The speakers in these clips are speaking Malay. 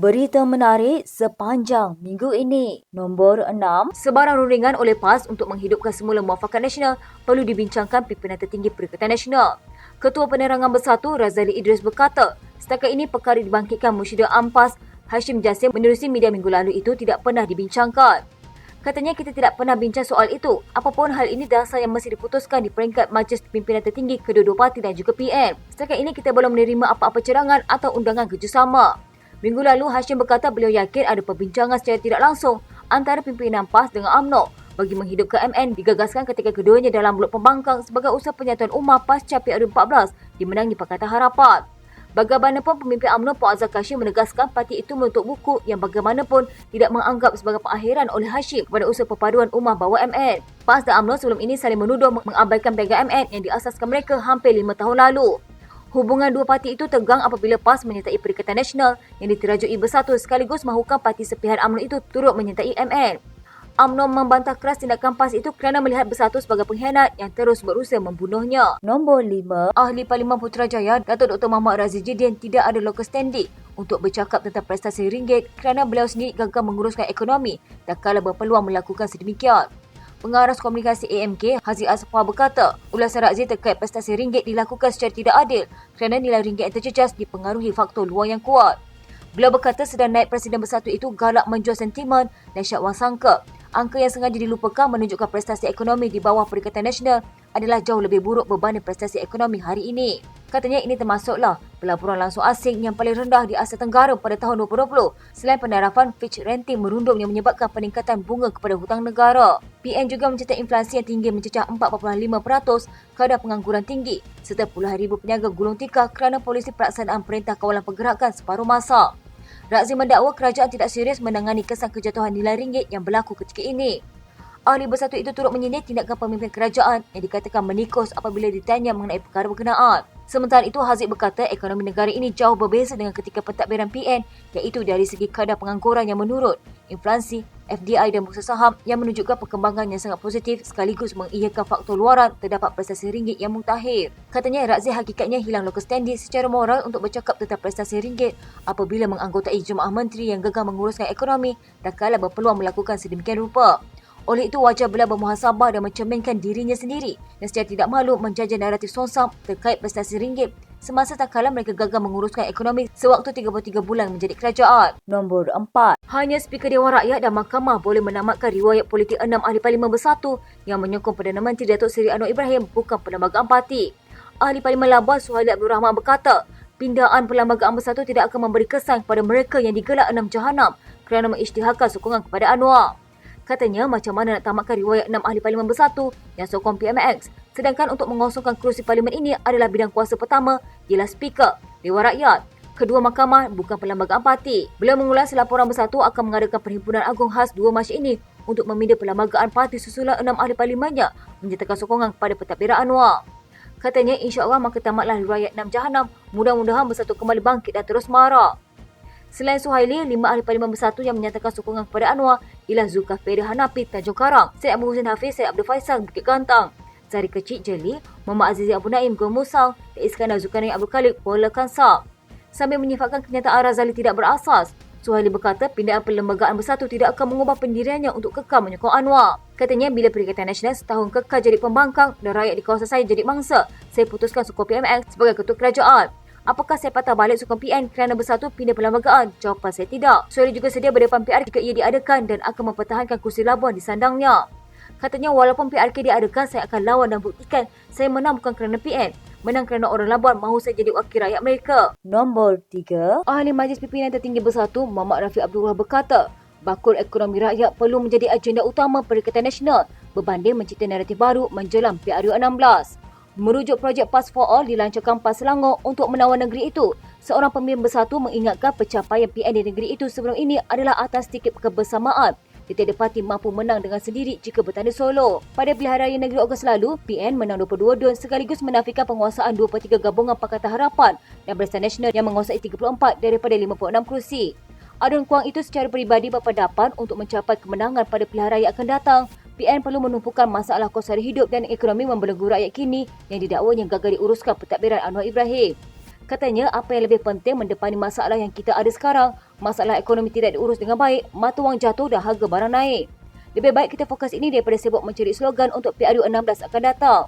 Berita menarik sepanjang minggu ini. Nombor 6. Sebarang rundingan oleh PAS untuk menghidupkan semula Muafakat Nasional perlu dibincangkan pimpinan tertinggi Perikatan Nasional. Ketua Penerangan Bersatu Razali Idris berkata, setakat ini perkara dibangkitkan Musyidah Ampas Hashim Jassim menerusi media minggu lalu itu tidak pernah dibincangkan. Katanya kita tidak pernah bincang soal itu. Apapun hal ini dasar yang mesti diputuskan di peringkat Majlis Pimpinan Tertinggi kedua-dua parti dan juga PN. Setakat ini kita belum menerima apa-apa cadangan atau undangan kerjasama. Minggu lalu, Hashim berkata beliau yakin ada perbincangan secara tidak langsung antara pimpinan PAS dengan UMNO bagi menghidupkan MN digagaskan ketika keduanya dalam blok pembangkang sebagai usaha penyatuan ummah pasca PRU14 dimenangi Pakatan Harapan. Bagaimanapun pemimpin UMNO Puan Azhar Kashim menegaskan parti itu menutup buku yang bagaimanapun tidak menganggap sebagai pengakhiran oleh Hashim kepada usaha perpaduan ummah bawah MN. PAS dan UMNO sebelum ini saling menuduh mengabaikan piagam MN yang diasaskan mereka hampir 5 tahun lalu. Hubungan dua parti itu tegang apabila PAS menyertai Perikatan Nasional yang diterajui Bersatu sekaligus mahukan parti sepihan UMNO itu turut menyertai MN. UMNO membantah keras tindakan PAS itu kerana melihat Bersatu sebagai pengkhianat yang terus berusaha membunuhnya. Nombor 5. Ahli Parlimen Putrajaya Datuk Dr. Muhammad Razif Jidin tidak ada local standing untuk bercakap tentang prestasi ringgit kerana beliau sendiri gagal menguruskan ekonomi tak kala berpeluang melakukan sedemikian. Pengaras komunikasi AMK, Haziq Asfar berkata, ulasan Razif terkait prestasi ringgit dilakukan secara tidak adil kerana nilai ringgit yang terjejas dipengaruhi faktor luar yang kuat. Beliau berkata sedang naik Presiden Bersatu itu galak menjual sentimen dan syak wang sangka. Angka yang sengaja dilupakan menunjukkan prestasi ekonomi di bawah Perikatan Nasional adalah jauh lebih buruk berbanding prestasi ekonomi hari ini. Katanya ini termasuklah pelaburan langsung asing yang paling rendah di Asia Tenggara pada tahun 2020 selain pendarafan Fitch Rating merundum yang menyebabkan peningkatan bunga kepada hutang negara. PN juga mencatat inflasi yang tinggi mencecah 4.5%, kadar pengangguran tinggi serta puluhan ribu peniaga gulung tikar kerana polisi pelaksanaan Perintah Kawalan Pergerakan separuh masa. Razif mendakwa kerajaan tidak serius menangani kesan kejatuhan nilai ringgit yang berlaku ketika ini. Ahli Bersatu itu turut menyindir tindakan pemimpin kerajaan yang dikatakan menikus apabila ditanya mengenai perkara berkenaan. Sementara itu, Haziq berkata ekonomi negara ini jauh berbeza dengan ketika pentadbiran PN iaitu dari segi kadar pengangguran yang menurun, inflasi, FDI dan bursa saham yang menunjukkan perkembangan yang sangat positif sekaligus mengiyakan faktor luaran terdapat prestasi ringgit yang mutakhir. Katanya Razif hakikatnya hilang local standing secara moral untuk bercakap tentang prestasi ringgit apabila menganggotai jemaah menteri yang gagal menguruskan ekonomi tak kala berpeluang melakukan sedemikian rupa. Oleh itu, wajar beliau bermuhasabah dan mencerminkan dirinya sendiri dan secara tidak malu menjajah naratif sonsam terkait prestasi ringgit semasa tak kala mereka gagal menguruskan ekonomi sewaktu 33 bulan menjadi kerajaan. Nombor 4. Hanya Speaker Dewan Rakyat dan Mahkamah boleh menamatkan riwayat politik 6 Ahli Parlimen Bersatu yang menyokong Perdana Menteri Datuk Seri Anwar Ibrahim bukan perlembagaan parti. Ahli Parlimen Labuan Suhaili Abdul Rahman berkata, pindaan Perlembagaan Bersatu tidak akan memberi kesan kepada mereka yang digelar 6 Jahanam kerana mengisytiharkan sokongan kepada Anwar. Katanya macam mana nak tamatkan riwayat 6 Ahli Parlimen Bersatu yang sokong PMX sedangkan untuk mengosongkan kerusi parlimen ini adalah bidang kuasa pertama ialah Speaker Dewan Rakyat. Kedua mahkamah bukan perlembagaan parti. Beliau mengulas laporan Bersatu akan mengadakan perhimpunan agung khas dua Mac ini untuk meminda perlembagaan parti susulan 6 Ahli Parlimennya menyertakan sokongan kepada pentadbiran Anwar. Katanya insya-Allah maka tamatlah riwayat 6 Jahanam, mudah-mudahan Bersatu kembali bangkit dan terus marak. Selain Suhaili, 5 Ahli Parlimen Bersatu yang menyatakan sokongan kepada Anwar ialah Zulkifli Hanafi Tanjung Karang, Syed Abu Hussein Hafiz, Syed Abdul Faisal Bukit Gantang, Zari Kecik Jeli, Muhammad Azizi Abu Naim Gul Musang dan Iskandar Zulkarnain Abdul Khalid Kuala Kansar. Sambil menyifatkan kenyataan Razali tidak berasas, Suhaili berkata pindaan Perlembagaan Bersatu tidak akan mengubah pendiriannya untuk kekal menyokong Anwar. Katanya bila Perikatan Nasional setahun kekal jadi pembangkang dan rakyat di kawasan saya jadi mangsa, saya putuskan sokong PMX sebagai ketua kerajaan. Apakah saya patah balik sokong PN kerana Bersatu pindah perlembagaan? Jawapan saya tidak. Suhaili juga sedia berdepan PR jika ia diadakan dan akan mempertahankan kursi Labuan di sandangnya. Katanya walaupun PRK diadakan, saya akan lawan dan buktikan saya menang bukan kerana PN. Menang kerana orang Labuan mahu saya jadi wakil rakyat mereka. Nombor 3. Ahli Majlis Pimpinan Tertinggi Bersatu Muhammad Rafiq Abdul Wahab berkata, bakul ekonomi rakyat perlu menjadi agenda utama Perikatan Nasional berbanding mencipta naratif baru menjelang PRU16. Merujuk projek PAS for All dilancarkan PAS Selangor untuk menawan negeri itu, seorang pemimpin Bersatu mengingatkan pencapaian PN di negeri itu sebelum ini adalah atas tiket kebersamaan. Tiada parti mampu menang dengan sendiri jika bertanda solo. Pada pilihan raya negeri Ogos lalu, PN menang 22 dun sekaligus menafikan penguasaan 2/3 gabungan Pakatan Harapan dan Barisan Nasional yang menguasai 34 daripada 56 kerusi. Adun Kuang itu secara peribadi berpendapat untuk mencapai kemenangan pada pilihan raya akan datang, PN perlu menumpukan masalah kos sara hidup dan ekonomi membelenggu rakyat kini yang didakwanya gagal diuruskan pentadbiran Anwar Ibrahim. Katanya apa yang lebih penting mendepani masalah yang kita ada sekarang, masalah ekonomi tidak diurus dengan baik, mata wang jatuh dan harga barang naik. Lebih baik kita fokus ini daripada sibuk mencari slogan untuk PRU16 akan datang.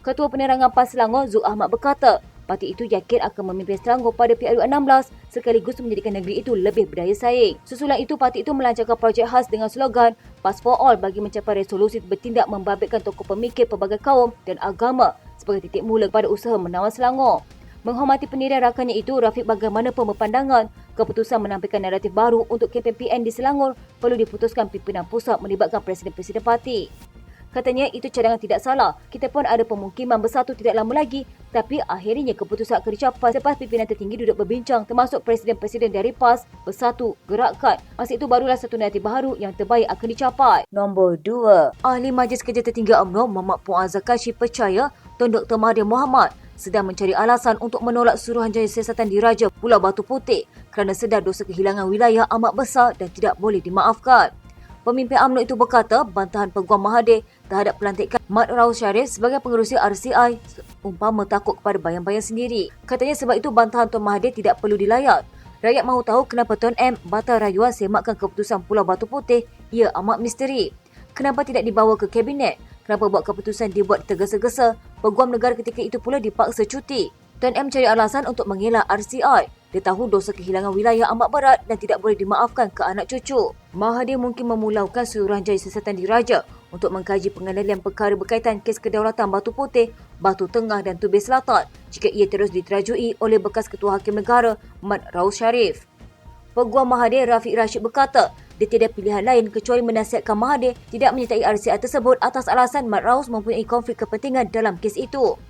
Ketua Penerangan PAS Selangor, Zul Ahmad berkata, parti itu yakin akan memimpin Selangor pada PRU16 sekaligus menjadikan negeri itu lebih berdaya saing. Susulan itu, parti itu melancarkan projek khas dengan slogan PAS for All bagi mencapai resolusi bertindak membabitkan tokoh pemikir pelbagai kaum dan agama sebagai titik mula kepada usaha menawan Selangor. Menghormati pendirian rakannya itu, Rafiq bagaimanapun berpandangan keputusan menampilkan naratif baru untuk kempen PN di Selangor perlu diputuskan pimpinan pusat melibatkan presiden-presiden parti. Katanya itu cadangan tidak salah. Kita pun ada pemukiman bersatu tidak lama lagi, tapi akhirnya keputusan akan dicapai selepas pimpinan tertinggi duduk berbincang termasuk presiden-presiden dari PAS bersatu gerakkan. Masa itu barulah satu naratif baru yang terbaik akan dicapai. Nombor 2. Ahli Majlis Kerja Tertinggi UMNO Muhammad Puan Zakashi percaya Tun Dr. Mahathir Mohamad sedang mencari alasan untuk menolak Suruhanjaya Siasatan Diraja Pulau Batu Putih kerana sedar dosa kehilangan wilayah amat besar dan tidak boleh dimaafkan. Pemimpin UMNO itu berkata bantahan Peguam Mahathir terhadap pelantikan Mat Raus Sharif sebagai pengerusi RCI umpama takut kepada bayang-bayang sendiri. Katanya sebab itu bantahan Tuan Mahathir tidak perlu dilayak. Rakyat mahu tahu kenapa Tuan M batal rayuan semakkan keputusan Pulau Batu Putih. Ia amat misteri. Kenapa tidak dibawa ke kabinet? Kenapa buat keputusan dibuat tergesa-gesa? Peguam negara ketika itu pula dipaksa cuti. Tuan M cari alasan untuk mengelak RCI. Dia tahu dosa kehilangan wilayah amat berat dan tidak boleh dimaafkan ke anak cucu. Mahathir mungkin memulaukan Suruhanjaya Siasatan Diraja untuk mengkaji pengendalian perkara berkaitan kes kedaulatan Batu Putih, Batu Tengah dan Tubir Selatan jika ia terus diterajui oleh bekas Ketua Hakim Negara Mat Raus Sharif. Peguam Mahathir Rafiq Rashid berkata, dia tiada pilihan lain kecuali menasihatkan Mahathir tidak menyertai RCI tersebut atas alasan Mat Raus mempunyai konflik kepentingan dalam kes itu.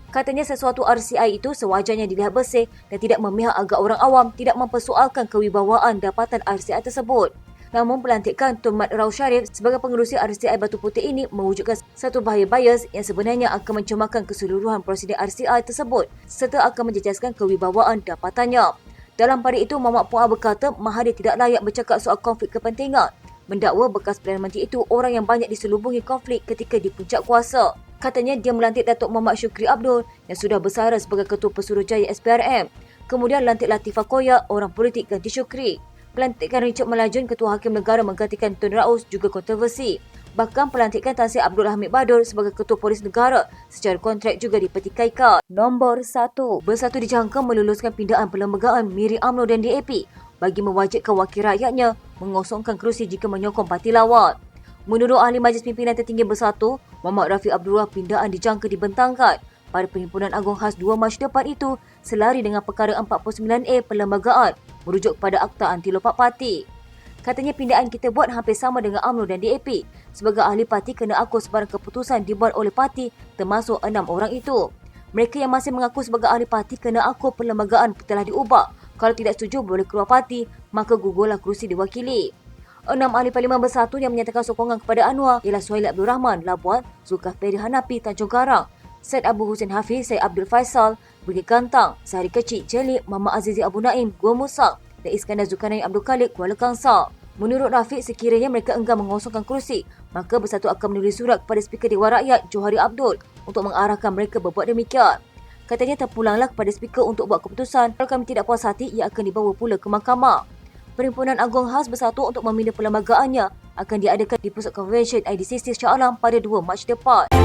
Katanya sesuatu RCI itu sewajarnya dilihat bersih dan tidak memihak agar orang awam tidak mempersoalkan kewibawaan dapatan RCI tersebut. Namun pelantikan Tun Mat Raus Sharif sebagai pengerusi RCI Batu Putih ini mewujudkan satu bahaya bias yang sebenarnya akan mencemarkan keseluruhan prosedur RCI tersebut serta akan menjejaskan kewibawaan dapatannya. Dalam pada itu, Muhammad Puan berkata Mahathir tidak layak bercakap soal konflik kepentingan. Mendakwa bekas Perdana Menteri itu orang yang banyak diselubungi konflik ketika di puncak kuasa. Katanya dia melantik Datuk Muhammad Syukri Abdul yang sudah bersara sebagai Ketua Pesuruhjaya SPRM. Kemudian lantik Latifah Koyak, orang politik ganti Syukri. Pelantikan Richard Melajun, Ketua Hakim Negara menggantikan Tun Raus juga kontroversi. Bahkan pelantikan Tan Sri Abdul Hamid Badur sebagai Ketua Polis Negara secara kontrak juga dipertikaikan. Nombor 1. Bersatu dijangka meluluskan pindaan perlembagaan Miri UMNO dan DAP bagi mewajibkan wakil rakyatnya mengosongkan kerusi jika menyokong parti lawan. Menurut Ahli Majlis Pimpinan Tertinggi Bersatu, Muhammad Rafiq Abdullah, pindaan dijangka dibentangkan pada Perhimpunan Agung Khas 2 Mac depan itu selari dengan perkara 49A perlembagaan merujuk kepada Akta Anti Lompat Parti. Katanya pindaan kita buat hampir sama dengan UMNO dan DAP. Sebagai ahli parti kena akur sebarang keputusan dibuat oleh parti termasuk 6 orang itu. Mereka yang masih mengaku sebagai ahli parti kena akur perlembagaan telah diubah. Kalau tidak setuju boleh keluar parti, maka gugurlah kerusi diwakili. 6 ahli Parlimen Bersatu yang menyatakan sokongan kepada Anwar ialah Suhaili Abdul Rahman, Labuan, Zulkifli Hanafi, Tanjung Karang, Syed Abu Hussein Hafiz, Syed Abdul Faisal, Bukit Kantang, Sehari Kecil, Jelik, Muhammad Azizi Abu Naim, Gua Musang dan Iskandar Zulkarnain Abdul Khalid, Kuala Kangsar. Menurut Rafiq, sekiranya mereka enggan mengosongkan kerusi, maka Bersatu akan menulis surat kepada Speaker Dewan Rakyat Johari Abdul untuk mengarahkan mereka berbuat demikian. Katanya terpulanglah kepada Speaker untuk buat keputusan. Kalau kami tidak puas hati, ia akan dibawa pula ke mahkamah. Perhimpunan Agung Khas Bersatu untuk membina perlembagaannya akan diadakan di Pusat Convention IDCC Shah Alam pada 2 Mac depan.